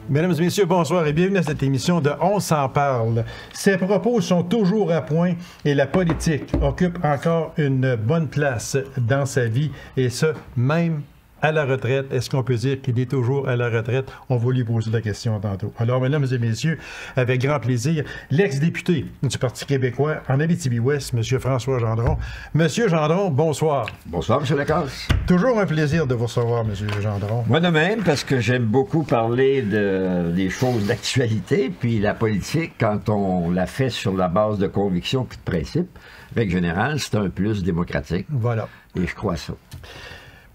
Mesdames et messieurs, bonsoir et bienvenue à cette émission de On s'en parle. Ces propos sont toujours à point et la politique occupe encore une bonne place dans sa vie et ce, même à la retraite. Est-ce qu'on peut dire qu'il est toujours à la retraite? On va lui poser la question tantôt. Alors, mesdames et messieurs, avec grand plaisir, l'ex-député du Parti québécois en Abitibi-Ouest, M. François Gendron. Monsieur Gendron, bonsoir. Bonsoir, M. Lacasse. Toujours un plaisir de vous recevoir, M. Gendron. Moi de même, parce que j'aime beaucoup parler des choses d'actualité, puis la politique, quand on la fait sur la base de convictions puis de principes, règle générale, c'est un plus démocratique. Voilà. Et je crois ça.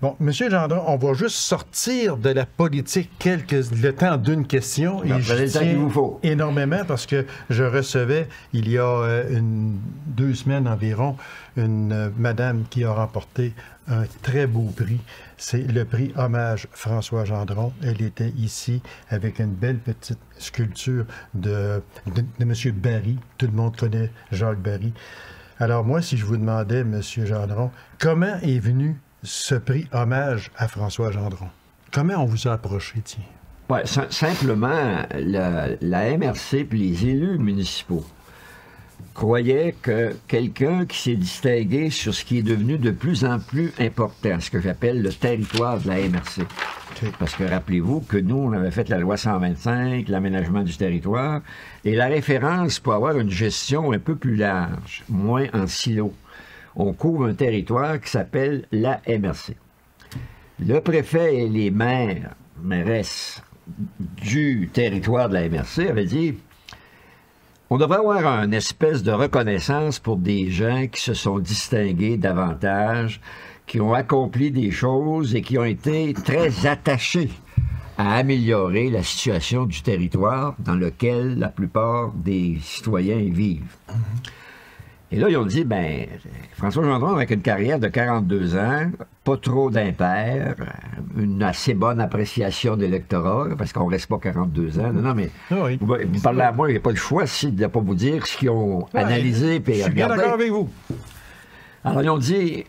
Bon, M. Gendron, on va juste sortir de la politique le temps d'une question. Et je le temps qu'il vous faut. Énormément parce que je recevais, il y a 2 semaines environ, une madame qui a remporté un très beau prix. C'est le prix Hommage François Gendron. Elle était ici avec une belle petite sculpture de M. Barry. Tout le monde connaît Jacques Barry. Alors moi, si je vous demandais, M. Gendron, comment est venu ce prix Hommage à François Gendron? Comment on vous a approché, tiens? Ouais, simplement, la MRC et les élus municipaux croyaient que quelqu'un qui s'est distingué sur ce qui est devenu de plus en plus important, ce que j'appelle le territoire de la MRC. Okay. Parce que rappelez-vous que nous, on avait fait la loi 125, l'aménagement du territoire, et la référence pour avoir une gestion un peu plus large, moins en silo. On couvre un territoire qui s'appelle la MRC. Le préfet et les mairesses du territoire de la MRC avaient dit on devrait avoir une espèce de reconnaissance pour des gens qui se sont distingués davantage, qui ont accompli des choses et qui ont été très attachés à améliorer la situation du territoire dans lequel la plupart des citoyens vivent. Et là, ils ont dit, ben, François Gendron, avec une carrière de 42 ans, pas trop d'impair, une assez bonne appréciation de l'électorat, parce qu'on ne reste pas 42 ans. Non, mais oui, vous parlez à moi, il n'y a pas le choix de ne pas vous dire ce qu'ils ont analysé. Je suis bien d'accord avec vous. Alors, ils ont dit,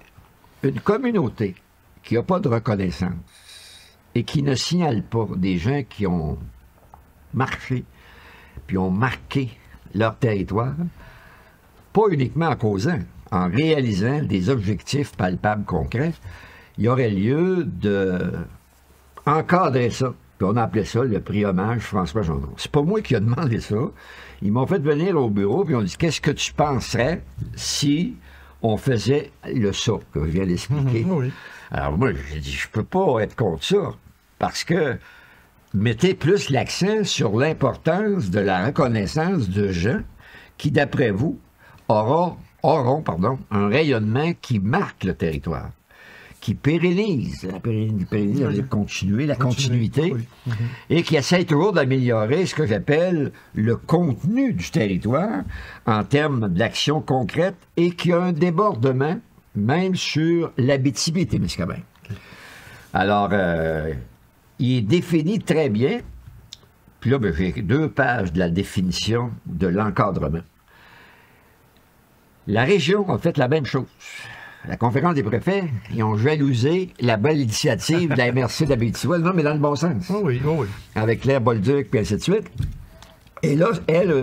une communauté qui n'a pas de reconnaissance et qui ne signale pas des gens qui ont marché puis ont marqué leur territoire, pas uniquement en causant, en réalisant des objectifs palpables, concrets, il y aurait lieu de encadrer ça. Puis on appelait ça le prix Hommage François Gendron. C'est pas moi qui ai demandé ça. Ils m'ont fait venir au bureau, puis ils ont dit, qu'est-ce que tu penserais si on faisait le ça, que je viens d'expliquer? Oui. Alors moi, j'ai dit, je peux pas être contre ça, parce que mettez plus l'accent sur l'importance de la reconnaissance de gens qui, d'après vous, auront un rayonnement qui marque le territoire, qui pérennise, la continuité, oui. Et qui essaie toujours d'améliorer ce que j'appelle le contenu du territoire en termes d'action concrète et qui a un débordement même sur l'Abitibi-Témiscamingue. Alors, il est défini très bien, puis là, j'ai 2 pages de la définition de l'encadrement. La région a fait la même chose. La conférence des préfets, ils ont jalousé la belle initiative de la MRC d'Abitibi. Non, mais dans le bon sens. Oh oui, oh oui. Avec Claire Bolduc, puis ainsi de suite. Et là,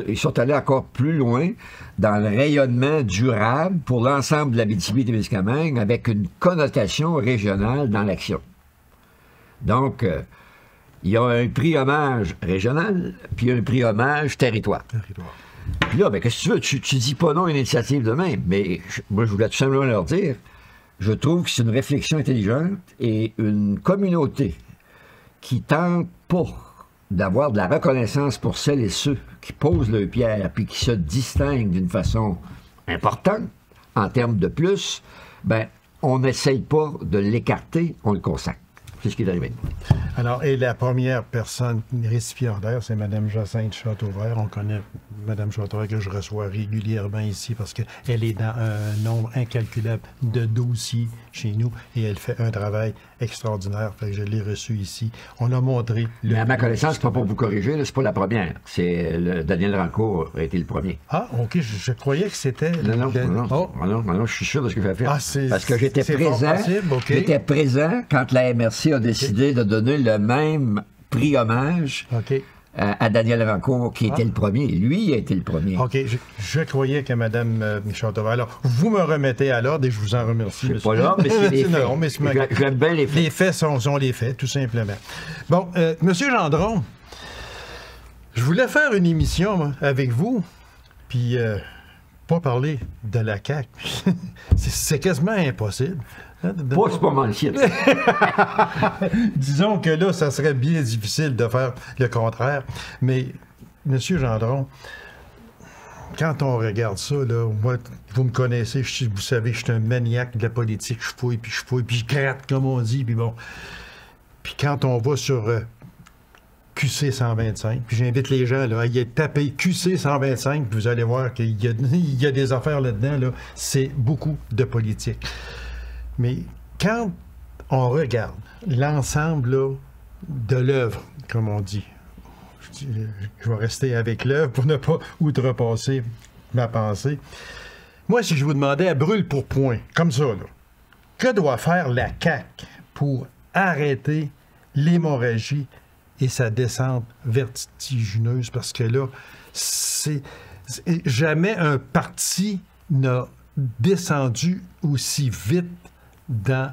ils sont allés encore plus loin dans le rayonnement durable pour l'ensemble de l'Abitibi-Témiscamingue avec une connotation régionale dans l'action. Donc, il y a un prix hommage régional, puis un prix hommage territoire. Puis là, ben, qu'est-ce que tu veux? Tu dis pas non à une initiative de même. Mais moi, je voulais tout simplement leur dire, je trouve que c'est une réflexion intelligente et une communauté qui tente pas d'avoir de la reconnaissance pour celles et ceux qui posent leur pierre puis qui se distinguent d'une façon importante en termes de plus, ben, on n'essaye pas de l'écarter, on le consacre. C'est ce qui est arrivé. Alors, et la première personne récipiendaire, c'est Mme Jacinthe Châteauvert. On connaît Mme Châteauvert que je reçois régulièrement ici parce qu'elle est dans un nombre incalculable de dossiers chez nous et elle fait un travail extraordinaire. Fait que je l'ai reçue ici. On a montré... Mais à ma connaissance, c'est pas pour vous corriger, c'est pas la première. C'est Daniel Rancourt a été le premier. Ah, OK. Je croyais que c'était... Non, je suis sûr de ce que j'ai fait. Ah, parce que j'étais présent. Okay. J'étais présent quand la MRC a décidé de donner le même prix hommage à Daniel Rancourt, qui était le premier. Lui a été le premier. OK. Je croyais que Mme Michel-Tova. Alors, vous me remettez à l'ordre et je vous en remercie, C'est pas l'ordre, mais c'est les faits. Non, mais J'aime bien les faits. Les faits sont les faits, tout simplement. Bon, Monsieur Gendron, je voulais faire une émission moi, avec vous, puis pas parler de la CAQ. C'est quasiment impossible. C'est pas mal shit. Disons que là, ça serait bien difficile de faire le contraire. Mais, M. Gendron, quand on regarde ça, là, moi, vous me connaissez, vous savez, je suis un maniaque de la politique. Je fouille, puis je gratte, comme on dit, puis bon. Puis quand on va sur QC 125, puis j'invite les gens là, à y taper QC 125, puis vous allez voir qu'il y a des affaires là-dedans, là, c'est beaucoup de politique. Mais quand on regarde l'ensemble là, de l'œuvre, comme on dit, je vais rester avec l'œuvre pour ne pas outrepasser ma pensée. Moi, si je vous demandais à brûle pour point, comme ça, là, que doit faire la CAQ pour arrêter l'hémorragie et sa descente vertigineuse? Parce que là, jamais un parti n'a descendu aussi vite dans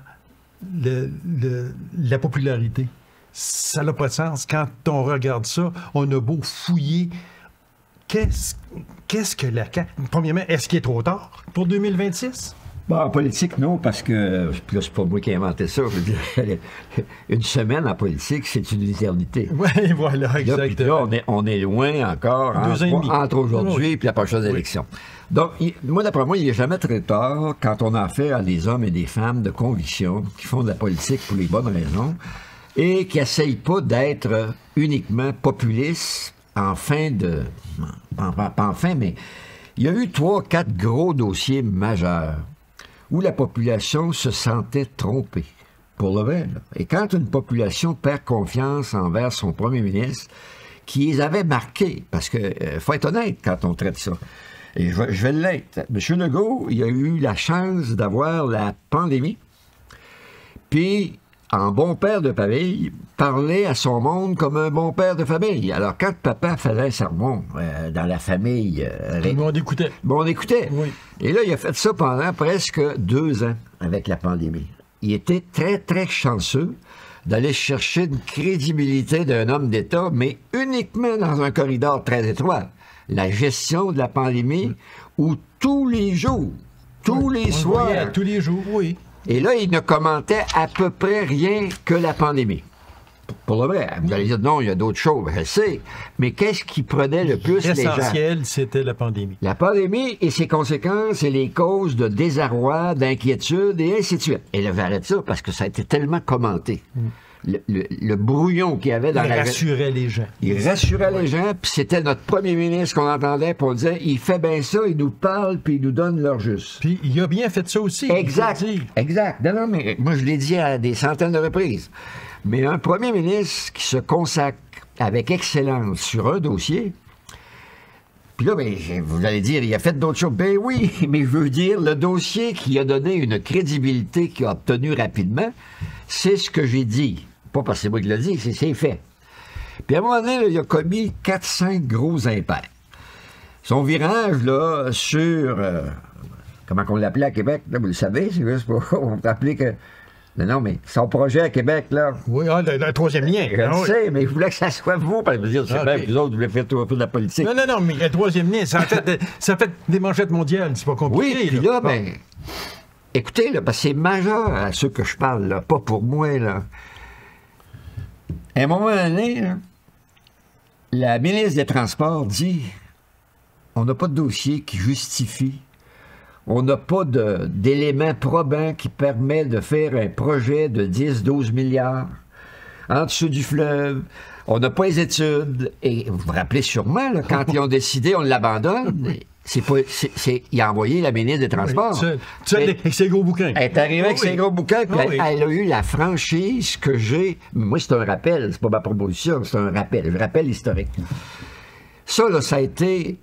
la popularité. Ça n'a pas de sens. Quand on regarde ça, on a beau fouiller. Qu'est-ce que la CAQ... Premièrement, est-ce qu'il est trop tard pour 2026? Bon, en politique, non, parce que, puis là, c'est pas moi qui ai inventé ça, je veux dire, une semaine en politique, c'est une éternité. Oui, voilà, exactement. Là, on est loin encore, entre aujourd'hui et puis la prochaine élection. Donc, moi, d'après moi, il n'est jamais très tard quand on a affaire à des hommes et des femmes de conviction qui font de la politique pour les bonnes raisons et qui n'essayent pas d'être uniquement populistes en fin de... Pas en fin, mais il y a eu 3-4 gros dossiers majeurs où la population se sentait trompée, pour le vrai. Là. Et quand une population perd confiance envers son premier ministre, qui les avait marqués, parce que faut être honnête quand on traite ça, et je vais l'être. M. Legault, il a eu la chance d'avoir la pandémie, puis, en bon père de famille, parlait à son monde comme un bon père de famille. Alors, quand papa faisait un sermon dans la famille... Tout le monde écoutait. Bon, on écoutait. Oui. Et là, il a fait ça pendant presque 2 ans avec la pandémie. Il était très, très chanceux d'aller chercher une crédibilité d'un homme d'État, mais uniquement dans un corridor très étroit. La gestion de la pandémie, où tous les jours, tous les soirs... Tous les jours, oui. Et là, il ne commentait à peu près rien que la pandémie. Pour le vrai, vous allez dire, non, il y a d'autres choses, je sais. Mais qu'est-ce qui prenait le plus les gens? L'essentiel, c'était la pandémie. La pandémie et ses conséquences et les causes de désarroi, d'inquiétude et ainsi de suite. Et là, j'arrête ça parce que ça a été tellement commenté. Le brouillon qu'il y avait dans Il rassurait les gens. Il rassurait les gens, puis c'était notre premier ministre qu'on entendait, puis on disait, il fait bien ça, il nous parle, puis il nous donne leur juste. Puis il a bien fait ça aussi. Exact, exact. Non, mais moi, je l'ai dit à des centaines de reprises. Mais un premier ministre qui se consacre avec excellence sur un dossier, puis là, ben, vous allez dire, il a fait d'autres choses. Ben oui, mais je veux dire, le dossier qui a donné une crédibilité qu'il a obtenue rapidement, c'est ce que j'ai dit. Pas parce que c'est moi qui l'ai dit, c'est fait. Puis à un moment donné, là, il a commis 4-5 gros impairs. Son virage, là, sur... comment on l'appelait à Québec, là, vous le savez, c'est juste pour rappeler que... Non, mais son projet à Québec, là... Oui, le troisième lien. Je le sais, mais je voulais que ça soit vous, parce que vous dire, c'est bien, vous autres, vous voulez faire tout un peu de la politique. Non, mais le troisième lien, ça fait des manchettes mondiales, c'est pas compliqué. Oui, puis là, ben... Écoutez, là, parce que c'est majeur à ceux que je parle, là, pas pour moi, là. À un moment donné, là, la ministre des Transports dit on n'a pas de dossier qui justifie, on n'a pas d'éléments probants qui permet de faire un projet de 10-12 milliards en dessous du fleuve. On n'a pas les études. Et vous vous rappelez sûrement, là, quand ils ont décidé, on l'abandonne. Il a envoyé la ministre des Transports. Tu avec ses gros bouquins. Elle est arrivée avec ses gros bouquins, puis elle a eu la franchise que j'ai. Moi, c'est un rappel, c'est pas ma proposition, c'est un rappel. Je rappelle historique. Ça, là, ça a été,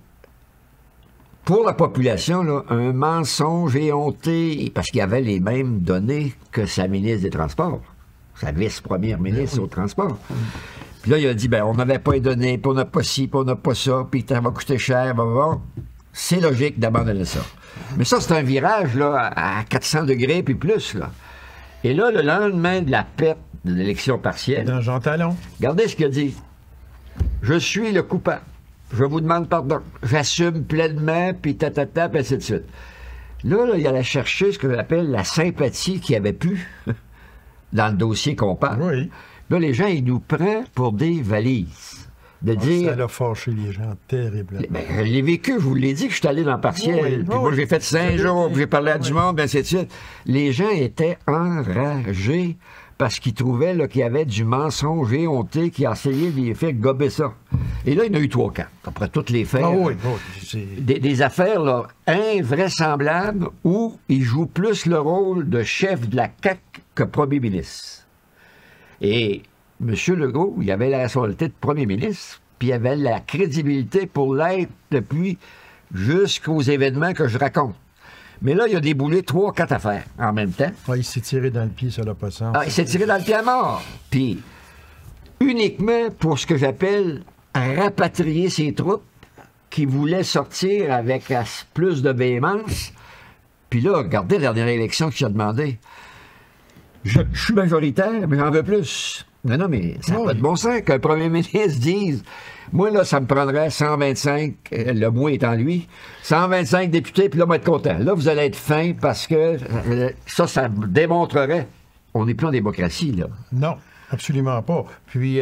pour la population, là, un mensonge éhonté, parce qu'il y avait les mêmes données que sa ministre des Transports, sa vice-première ministre au transport. Puis là, il a dit, ben, on n'avait pas donné, puis on n'a pas ci, puis on n'a pas ça, puis ça va coûter cher, bon. C'est logique d'abandonner ça. Mais ça, c'est un virage, là, à 400 degrés, puis plus, là. Et là, le lendemain de la perte de l'élection partielle... Dans Jean Talon. Regardez ce qu'il a dit. Je suis le coupable. Je vous demande pardon. J'assume pleinement, puis puis ainsi de suite. Là, il allait chercher ce que j'appelle la sympathie qu'il n'y avait plus dans le dossier qu'on parle. Oui. Là, les gens, ils nous prennent pour des valises. De dire... Ça a fâché les gens terriblement. Ben, je l'ai vécu, je vous l'ai dit que je suis allé dans le partiel. Oui, Puis moi, j'ai fait 5 jours, puis j'ai parlé à du Oui. monde, ainsi de suite. Les gens étaient enragés parce qu'ils trouvaient là, qu'il y avait du mensonge éhonté qui a essayé de les faire gober ça. Et là, il y en a eu 3 cas, après toutes les faits. Ah oui, c'est... Des affaires là, invraisemblables où il joue plus le rôle de chef de la CAQ que premier ministre. Et M. Legault, il avait la responsabilité de premier ministre, puis il avait la crédibilité pour l'être depuis jusqu'aux événements que je raconte. Mais là, il a déboulé 3 ou 4 affaires en même temps. Ouais, il s'est tiré dans le pied, ça n'a pas de sens. Ah, il s'est tiré dans le pied à mort. Puis, uniquement pour ce que j'appelle rapatrier ses troupes qui voulaient sortir avec plus de véhémence. Puis là, regardez la dernière élection qu'il a demandé. Je suis majoritaire, mais j'en veux plus. Non, mais ça n'a pas de bon sens qu'un premier ministre dise moi, là, ça me prendrait 125, le mot étant lui, 125 députés, puis là, on va être content. Là, vous allez être fin parce que ça démontrerait. On n'est plus en démocratie, là. Non. Absolument pas. Puis,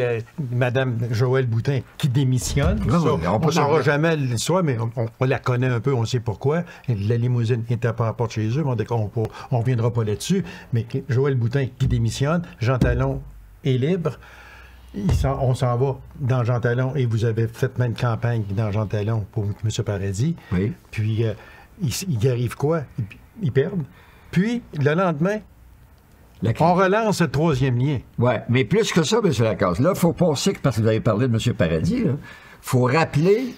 Mme Joëlle Boutin, qui démissionne, Non, ça, on on peut ne saura savoir. jamais l'histoire, mais on la connaît un peu, on sait pourquoi. La limousine n'était pas à la porte chez eux, mais on ne reviendra pas là-dessus. Mais Joëlle Boutin qui démissionne, Jean Talon est libre. On s'en va dans Jean Talon, et vous avez fait même campagne dans Jean Talon pour M. Paradis. Oui. Puis, il arrive quoi? Ils perdent. Puis, le lendemain, on relance le 3e lien. Oui, mais plus que ça, M. Lacasse. Là, il faut penser que, parce que vous avez parlé de M. Paradis, il faut rappeler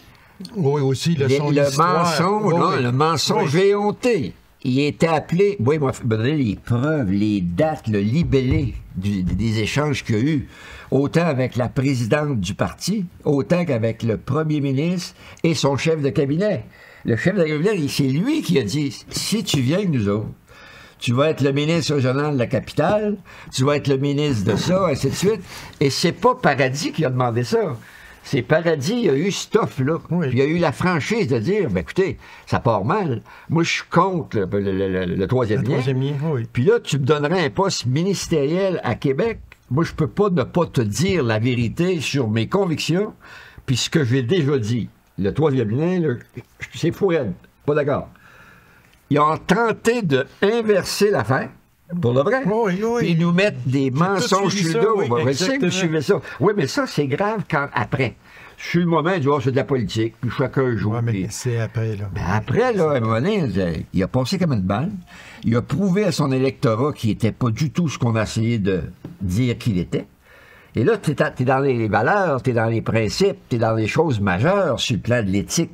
Oui, aussi, son le histoire. mensonge, Oui, là, oui. le mensonge éhonté. Il était appelé, oui, il m'a donné les preuves, les dates, le libellé des échanges qu'il y a eu, autant avec la présidente du parti, autant qu'avec le premier ministre et son chef de cabinet. Le chef de cabinet, c'est lui qui a dit, si tu viens avec nous autres, tu vas être le ministre régional de la capitale, tu vas être le ministre de ça, ainsi de suite. Et c'est pas Paradis qui a demandé ça. C'est Paradis, il y a eu ce stuff-là. Oui. Puis il y a eu la franchise de dire, ben écoutez, ça part mal. Moi, je suis contre le 3e lien. Le 3e lien, oui. Puis là, tu me donnerais un poste ministériel à Québec. Moi, je peux pas ne pas te dire la vérité sur mes convictions, puis ce que j'ai déjà dit. Le 3e lien, là, c'est fou, raide. Pas d'accord. Ils ont tenté d'inverser l'affaire, pour le vrai. Oui, oui. Puis ils nous mettent des mensonges suivi sur ça, le dos. oui, Je sais que vous exactement. suivez ça. Oui, mais ça, c'est grave quand après. Sur le moment, il dit, oh, c'est de la politique, puis chacun joue. Ouais, mais puis- c'est après, là. Ben après, là, à un moment donné, il a passé comme une balle. Il a prouvé à son électorat qu'il n'était pas du tout ce qu'on a essayé de dire qu'il était. Et là, tu es dans les valeurs, tu es dans les principes, tu es dans les choses majeures sur le plan de l'éthique,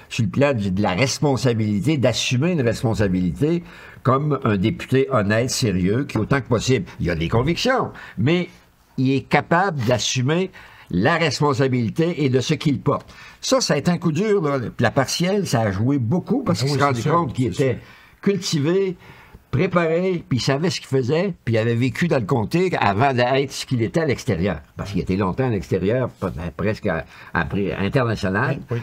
sur le plan de la responsabilité, d'assumer une responsabilité comme un député honnête, sérieux, qui, autant que possible, il a des convictions, mais il est capable d'assumer la responsabilité et de ce qu'il porte. Ça a été un coup dur. Là. La partielle, ça a joué beaucoup parce qu'il Oui, s'est rendu c'est compte ça, qu'il c'est était préparé, puis il savait ce qu'il faisait, puis il avait vécu dans le comté avant d'être ce qu'il était à l'extérieur. Parce qu'il était longtemps à l'extérieur, presque après international. Oui,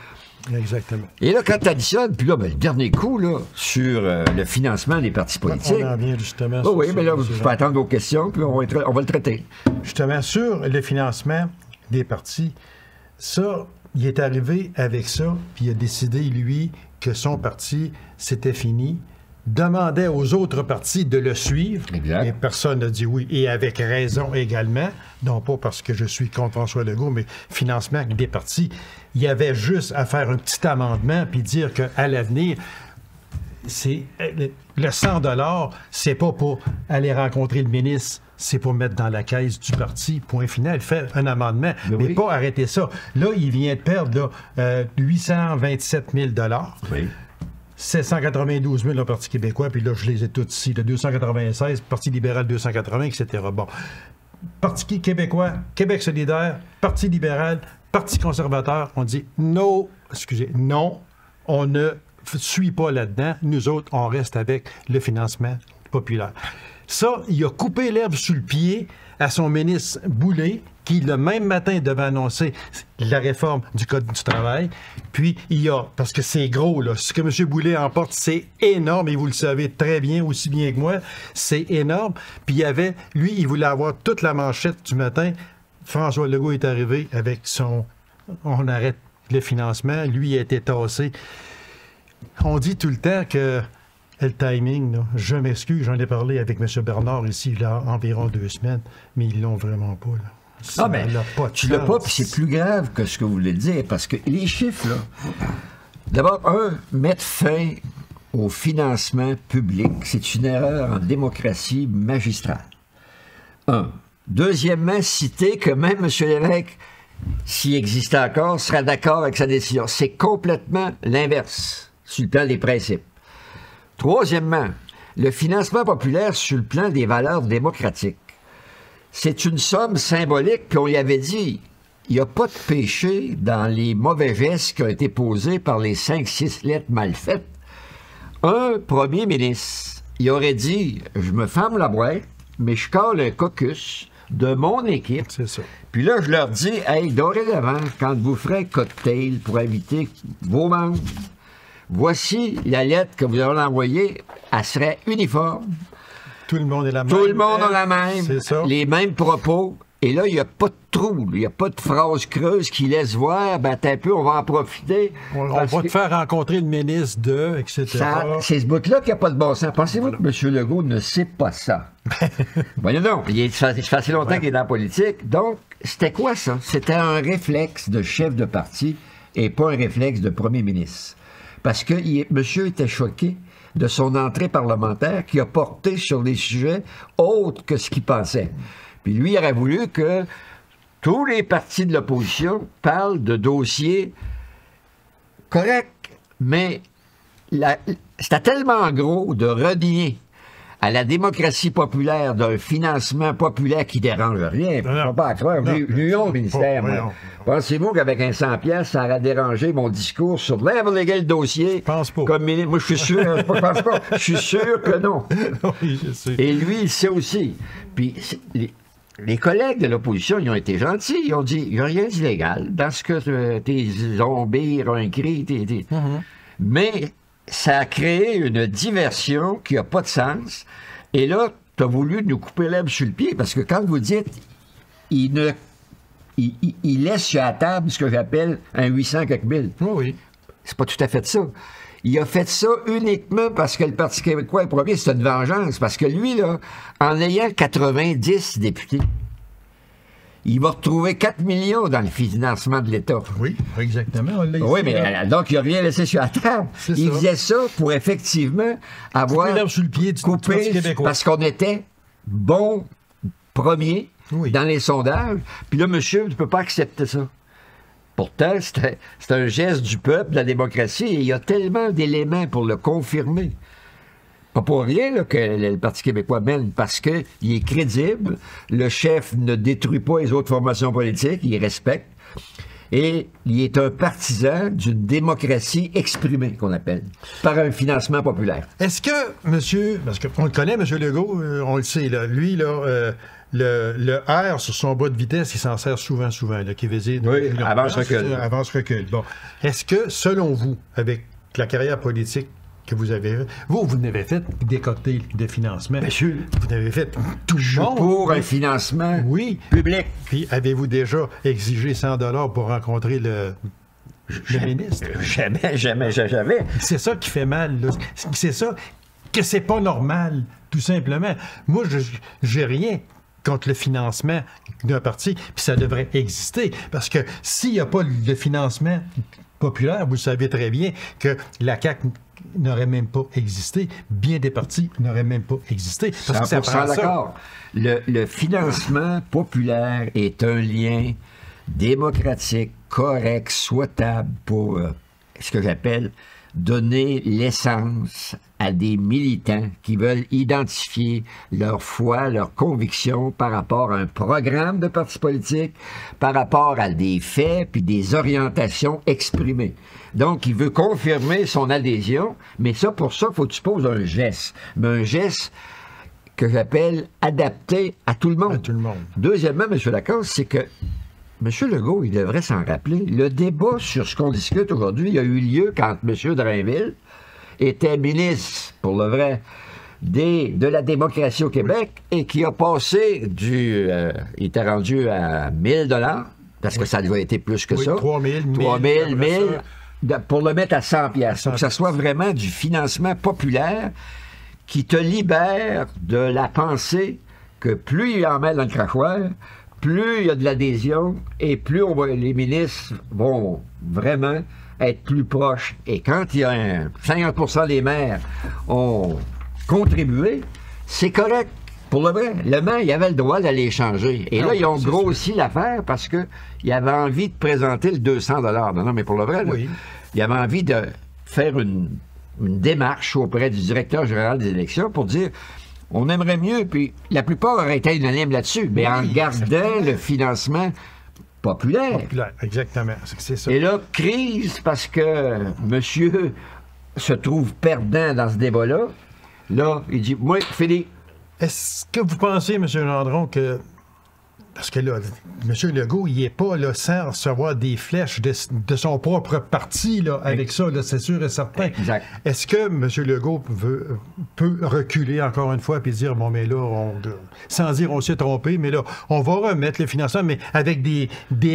exactement. Et là, quand tu additionnes, puis là, ben, le dernier coup, là, sur le financement des partis politiques. On en vient justement Oh sur oui, ça, mais là, M. vous pouvez attendre vos questions, puis on va le traiter. Justement, sur le financement des partis, ça, il est arrivé avec ça, puis il a décidé, lui, que son parti, c'était fini, demandait aux autres partis de le suivre, Exact. et personne n'a dit oui, et avec raison également, non pas parce que je suis contre François Legault, mais financement des partis, il y avait juste à faire un petit amendement, puis dire qu'à l'avenir, c'est le 100 $, c'est pas pour aller rencontrer le ministre, c'est pour mettre dans la caisse du parti, point final, faire un amendement, mais oui. pas arrêter ça. Là, il vient de perdre là, 827 000 $. Oui. 792 000 au Parti québécois, puis là, je les ai tous ici, le 296, Parti libéral 280, etc. Bon. Parti québécois, Québec solidaire, Parti libéral, Parti conservateur, on dit non, on ne suit pas là-dedans. Nous autres, on reste avec le financement populaire. Ça, il a coupé l'herbe sous le pied à son ministre Boulay, qui, le même matin, devait annoncer la réforme du Code du travail. Puis, parce que c'est gros, là, ce que M. Boulay emporte, c'est énorme, et vous le savez très bien, aussi bien que moi, c'est énorme. Puis, il voulait avoir toute la manchette du matin. François Legault est arrivé avec on arrête le financement. Lui, il a été tassé. On dit tout le temps que le timing, là, je m'excuse, j'en ai parlé avec M. Bernard ici, il y a environ 2 semaines, mais ils l'ont vraiment pas, là. Ah, mais tu l'as pas, puis c'est plus grave que ce que vous voulez dire, parce que les chiffres, là, d'abord, mettre fin au financement public, c'est une erreur en démocratie magistrale. Deuxièmement, citer que même M. Lévesque, s'il existait encore, serait d'accord avec sa décision. C'est complètement l'inverse, sur le plan des principes. Troisièmement, le financement populaire sur le plan des valeurs démocratiques. C'est une somme symbolique, puis on y avait dit, il n'y a pas de péché dans les mauvais gestes qui ont été posés par les 5-6 lettres mal faites. Un premier ministre, il aurait dit, je me ferme la boîte, mais je colle un caucus de mon équipe. C'est ça. Puis là, je leur dis, hey, dorénavant, quand vous ferez un cocktail pour inviter vos membres, voici la lettre que vous allez envoyer, elle serait uniforme. Tout le monde est la même. Tout le monde a la même. C'est ça. Les mêmes propos. Et là, il n'y a pas de trou. Il n'y a pas de phrase creuse qui laisse voir, ben, t'as un peu, on va en profiter. On va te faire rencontrer le ministre de, etc. C'est ce bout-là qui n'a pas de bon sens. Pensez-vous que M. Legault ne sait pas ça? Voyons donc, ça fait assez longtemps qu'il est dans la politique. Donc, c'était quoi ça? C'était un réflexe de chef de parti et pas un réflexe de premier ministre. Parce que monsieur était choqué de son entrée parlementaire qui a porté sur des sujets autres que ce qu'il pensait. Puis lui, il aurait voulu que tous les partis de l'opposition parlent de dossiers corrects, mais c'était tellement gros de renier à la démocratie populaire d'un financement populaire qui dérange rien. Je ne peux pas croire. J'ai au ministère. Pensez-vous qu'avec un 100$, ça aurait dérangé mon discours sur lève-léguer le dossier? Je pense pas. Comme ministre. Moi, je suis sûr. Je pense pas. Je suis sûr que non. Oui, je sais. Et lui, il sait aussi. Puis les collègues de l'opposition, ils ont été gentils. Ils ont dit, il n'y a rien d'illégal dans ce que tes zombies ont écrit. Mais ça a créé une diversion qui n'a pas de sens. Et là, tu as voulu nous couper l'herbe sur le pied, parce que quand vous dites, il laisse sur la table ce que j'appelle un 800 quelques mille. Oui. C'est pas tout à fait ça. Il a fait ça uniquement parce que le Parti québécois est premier, c'est une vengeance. Parce que lui, là, en ayant 90 députés, il va retrouver 4 millions dans le financement de l'État. Oui, exactement. Oui, mais donc il n'a rien laissé sur la table. Il faisait ça pour effectivement avoir couper l'herbe sur le pied du Parti québécois. Parce qu'on était bon premier dans les sondages. Puis là, monsieur, tu ne peux pas accepter ça. Pourtant, c'est un geste du peuple, de la démocratie, et il y a tellement d'éléments pour le confirmer. Pas pour rien là, que le Parti québécois mène, parce qu'il est crédible, le chef ne détruit pas les autres formations politiques, il respecte, et il est un partisan d'une démocratie exprimée, qu'on appelle, par un financement populaire. Est-ce que, monsieur, parce qu'on le connaît, M. Legault, on le sait, là, lui, là, le R sur son bas de vitesse, il s'en sert souvent, là, qui veut dire... Oui, avance-recul. Avance-recul. Bon. Est-ce que, selon vous, avec la carrière politique que vous avez... Vous n'avez fait des cocktails de financement. Bien sûr. Vous n'avez fait tout le monde. Pour un financement public. Puis, avez-vous déjà exigé 100$ pour rencontrer le ministre? Jamais. C'est ça qui fait mal, là. C'est ça que c'est pas normal, tout simplement. Moi, j'ai rien contre le financement d'un parti, puis ça devrait exister. Parce que s'il n'y a pas le financement populaire, vous savez très bien que la CAQ n'aurait même pas existé. Bien des partis n'auraient même pas existé. Parce que ça prend d'accord. Le financement populaire est un lien démocratique, correct, souhaitable pour ce que j'appelle donner l'essence à des militants qui veulent identifier leur foi, leur conviction par rapport à un programme de parti politique, par rapport à des faits puis des orientations exprimées. Donc, il veut confirmer son adhésion, mais ça, pour ça, il faut que tu poses un geste. Mais un geste que j'appelle adapté à tout le monde. À tout le monde. Deuxièmement, M. Lacasse, c'est que M. Legault, il devrait s'en rappeler. Le débat sur ce qu'on discute aujourd'hui a eu lieu quand M. Drainville était ministre, pour le vrai, de la démocratie au Québec et qui a passé il était rendu à 1 000 $, parce que ça doit été plus que ça. 3 000, 1 000, pour le mettre à 100 piastres. Pour que ça soit vraiment du financement populaire qui te libère de la pensée que plus il en met dans le crachoir, plus il y a de l'adhésion et plus les ministres vont vraiment être plus proches. Et quand il y a 50% des maires ont contribué, c'est correct. Pour le vrai, le maire, il avait le droit d'aller changer. Et là, ils ont grossi l'affaire parce qu'il avait envie de présenter le 200 $. Non, mais pour le vrai, là, il avait envie de faire une démarche auprès du directeur général des élections pour dire on aimerait mieux, puis la plupart auraient été unanimes là-dessus, mais en gardant le financement populaire. Populaire, exactement. C'est ça. Et là, crise parce que monsieur se trouve perdant dans ce débat-là. Là, il dit moi, Philippe. Est-ce que vous pensez, M. Gendron, que. Parce que là, M. Legault, il n'est pas là, sans recevoir des flèches de son propre parti là, avec ça, là, c'est sûr et certain. Exact. Est-ce que M. Legault peut reculer encore une fois et dire, bon, mais là, sans dire on s'est trompé, mais là, on va remettre le financement, mais avec des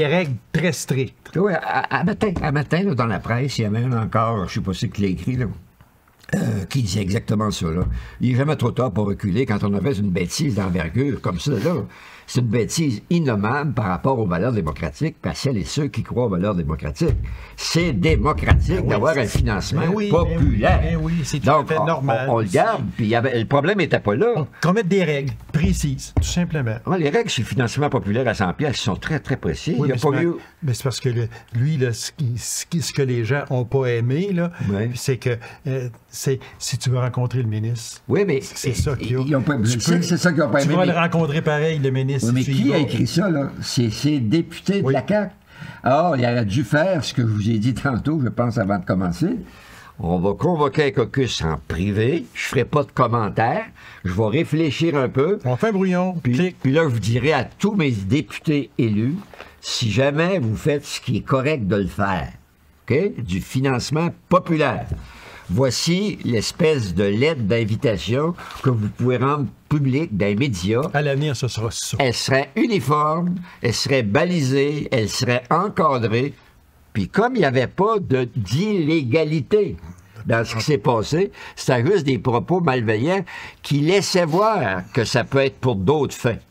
règles très strictes? Oui, à matin là, dans la presse, il y a même encore, je ne sais pas si qui l'a écrit, là, qui disait exactement ça. Là. Il n'est jamais trop tard pour reculer quand on a fait une bêtise d'envergure comme ça. Là. C'est une bêtise innommable par rapport aux valeurs démocratiques, par celles et ceux qui croient aux valeurs démocratiques. C'est démocratique d'avoir un financement populaire. Oui, c'est tout donc, à fait normal. On le garde, puis le problème n'était pas là. Qu'on mette des règles précises, tout simplement. Ouais, les règles sur le financement populaire à 100 piastres sont très, très précises. Oui, mais c'est parce que lui, là, ce que les gens n'ont pas aimé, là, c'est que si tu veux rencontrer le ministre, c'est ça qu'ils ont. C'est ça qu'ils n'ont pas aimé. Tu vas le rencontrer pareil, le ministre. Oui, mais qui a écrit ça, là? C'est ces députés de la CAQ. Alors, il aurait dû faire ce que je vous ai dit tantôt, je pense, avant de commencer. On va convoquer un caucus en privé. Je ne ferai pas de commentaires. Je vais réfléchir un peu. On fait un brouillon. Puis là, je vous dirai à tous mes députés élus, si jamais vous faites ce qui est correct de le faire, OK? Du financement populaire. Voici l'espèce de lettre d'invitation que vous pouvez rendre publique dans les médias. À l'avenir, ce sera ça. Elle serait uniforme, elle serait balisée, elle serait encadrée. Puis comme il n'y avait pas d'illégalité dans ce qui s'est passé, c'était juste des propos malveillants qui laissaient voir que ça peut être pour d'autres faits.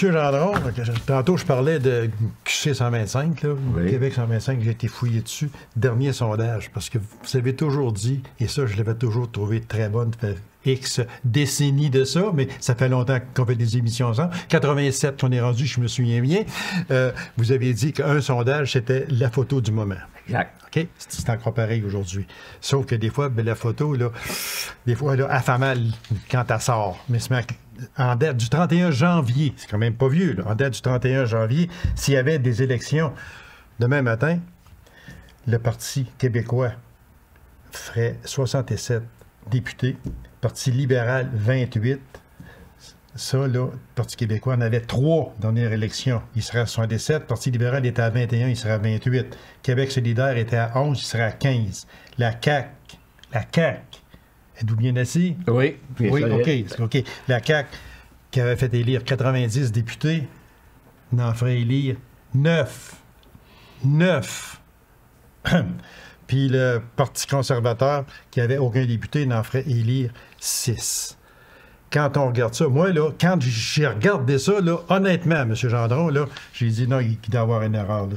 M. Gendron, tantôt je parlais de QC 125, là, Québec 125, j'ai été fouillé dessus. Dernier sondage, parce que vous avez toujours dit, et ça je l'avais toujours trouvé très bonne, ça fait X décennies de ça, mais ça fait longtemps qu'on fait des émissions ensemble. 87 qu'on est rendu, je me souviens bien. Vous avez dit qu'un sondage, c'était la photo du moment. Exact. OK? C'est encore pareil aujourd'hui. Sauf que des fois, la photo, là, des fois, elle fait mal quand elle sort. Mais en date du 31 janvier, c'est quand même pas vieux, là, en date du 31 janvier, s'il y avait des élections demain matin, le Parti québécois ferait 67 députés, Parti libéral 28. Ça, là, le Parti québécois en avait 3 dernières élections. Il serait à 77. Le Parti libéral était à 21, il serait à 28. Québec solidaire était à 11, il serait à 15. La CAQ, êtes-vous bien assis? Oui. Oui, OK. La CAQ, qui avait fait élire 90 députés, n'en ferait élire 9. 9. Puis le Parti conservateur, qui n'avait aucun député, n'en ferait élire 6. Quand on regarde ça, moi, là, quand j'ai regardé ça, là, honnêtement, M. Gendron, là, j'ai dit non, il doit y avoir une erreur. Là.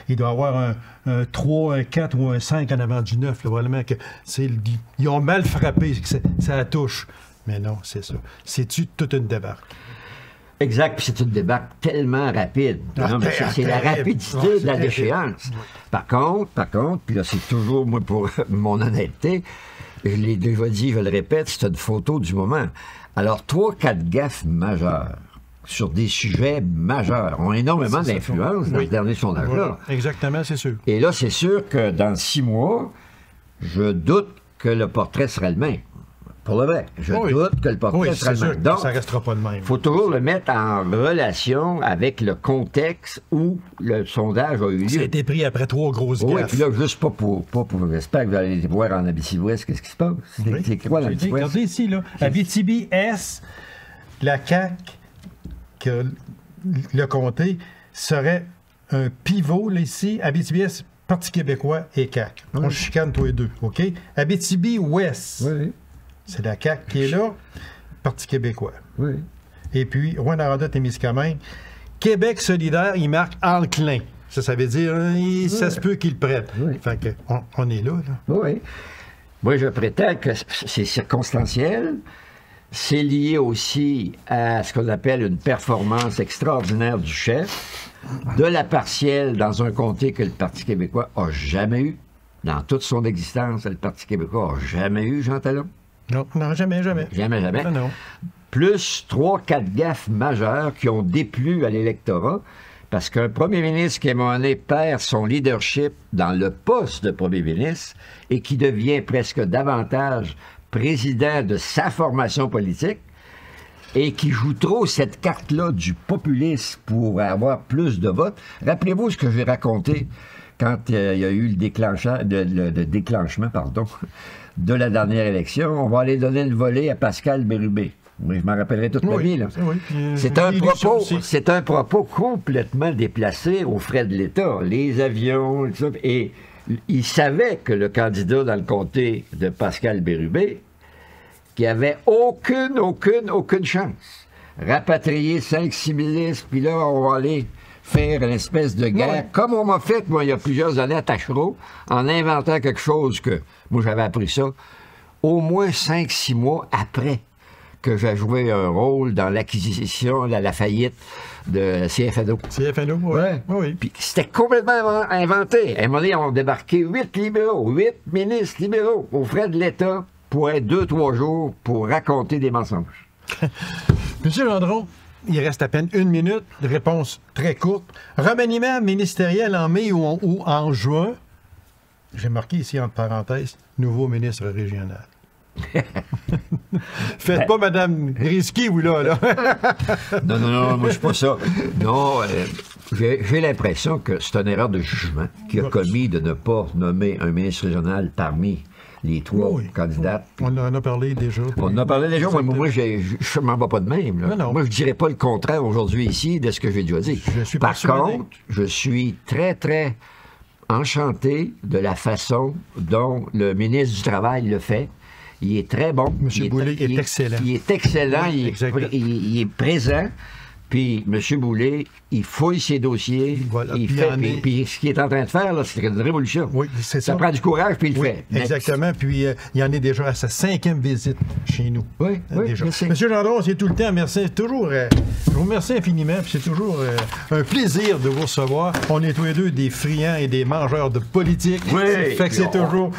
Il doit y avoir un 3, un 4 ou un 5 en avant du 9. Là, vraiment, ils ont mal frappé, que ça touche. Mais non, c'est ça. C'est-tu toute une débarque? Exact, puis c'est une débarque tellement rapide. Non, mais c'est la rapidité de la déchéance. Par contre, puis là, c'est toujours, moi, pour mon honnêteté, je l'ai déjà dit, je le répète, c'est une photo du moment. Alors, 3-4 gaffes majeures sur des sujets majeurs ont énormément d'influence dans ce dernier sondage-là. Voilà. Exactement, c'est sûr. Et là, c'est sûr que dans 6 mois, je doute que le portrait sera le même. Pour le vrai, je doute que le portrait sera le même. Donc, ça ne restera pas le même. Il faut toujours le mettre en relation avec le contexte où le sondage a eu lieu. Ça a été pris après 3 grosses gaffes. Oui, puis là, juste pas pour j'espère que vous allez voir en Abitibi-Ouest qu'est-ce qui se passe. C'est quoi l'Abitibi-Ouest? Regardez ici, là. Abitibi-Est, la CAQ, que le comté, serait un pivot, là, ici. Abitibi-Est, Parti québécois et CAQ. Oui. On chicane tous les deux, OK? Abitibi-Ouest. Oui. C'est la CAQ qui est là, Parti québécois. Oui. Et puis, Rouyn-Noranda-Témiscamingue, Québec solidaire, il marque enclin. Ça veut dire, ça se peut qu'il le prête. Oui. Fait que, on est là, là. Oui. Moi, je prétends que c'est circonstanciel. C'est lié aussi à ce qu'on appelle une performance extraordinaire du chef, de la partielle dans un comté que le Parti québécois n'a jamais eu. Dans toute son existence, le Parti québécois n'a jamais eu, Jean Talon. Non, jamais. Jamais. Non. Plus 3-4 gaffes majeures qui ont déplu à l'électorat, parce qu'un premier ministre qui, à un moment donné, perd son leadership dans le poste de premier ministre et qui devient presque davantage président de sa formation politique et qui joue trop cette carte-là du populisme pour avoir plus de votes. Rappelez-vous ce que j'ai raconté quand il y a eu le déclenchement de la dernière élection. On va aller donner le volet à Pascal Bérubé. Oui, je m'en rappellerai toute ma vie. Là. Oui, c'est un propos complètement déplacé aux frais de l'État. Les avions, tout ça. Et il savait que le candidat dans le comté de Pascal Bérubé, qui avait aucune chance, rapatrier 5-6 ministres, puis là, on va aller faire une espèce de guerre, comme on m'a fait, moi, il y a plusieurs années à Tachereau, en inventant quelque chose que, moi, j'avais appris ça, au moins 5-6 mois après que j'ai joué un rôle dans l'acquisition, la faillite de CFNO. CFNO, oui. Puis c'était complètement inventé. À un moment donné, on débarqué 8 ministres libéraux aux frais de l'État pour être 2-3 jours pour raconter des mensonges. Monsieur Gendron, il reste à peine 1 minute. Réponse très courte. Remaniement ministériel en mai ou en juin. J'ai marqué ici, entre parenthèses, nouveau ministre régional. Faites pas Mme Risky, vous, là. Non, moi, je suis pas ça. Non, j'ai l'impression que c'est une erreur de jugement qui a commis de ne pas nommer un ministre régional parmi les 3 candidats. On en a parlé déjà. On en a parlé déjà. Moi, je m'en vais pas de même. Là. Non. Moi, je dirais pas le contraire aujourd'hui ici de ce que j'ai déjà dit. Par contre, je suis très, très enchanté de la façon dont le ministre du Travail le fait. Il est très bon. M. Boulay est excellent. Il est excellent, il est présent. Puis M. Boulay, il fouille ses dossiers. Voilà. Il fait. Puis ce qu'il est en train de faire, là, c'est une révolution. Oui, c'est ça. Ça prend du courage, puis il le fait. Exactement. Puis il en est déjà à sa 5e visite chez nous. Oui, déjà. Monsieur Gendron, c'est tout le temps. Merci. Toujours, je vous remercie infiniment. Puis c'est toujours un plaisir de vous recevoir. On est tous les deux des friands et des mangeurs de politique. Oui. Fait que c'est toujours...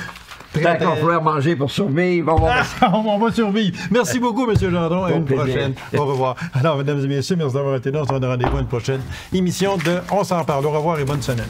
Tant qu'on peut manger pour survivre, on va survivre. Merci beaucoup, M. Gendron. À une prochaine. Au revoir. Alors, mesdames et messieurs, merci d'avoir été là. On se donne rendez-vous à une prochaine émission de On s'en parle. Au revoir et bonne semaine.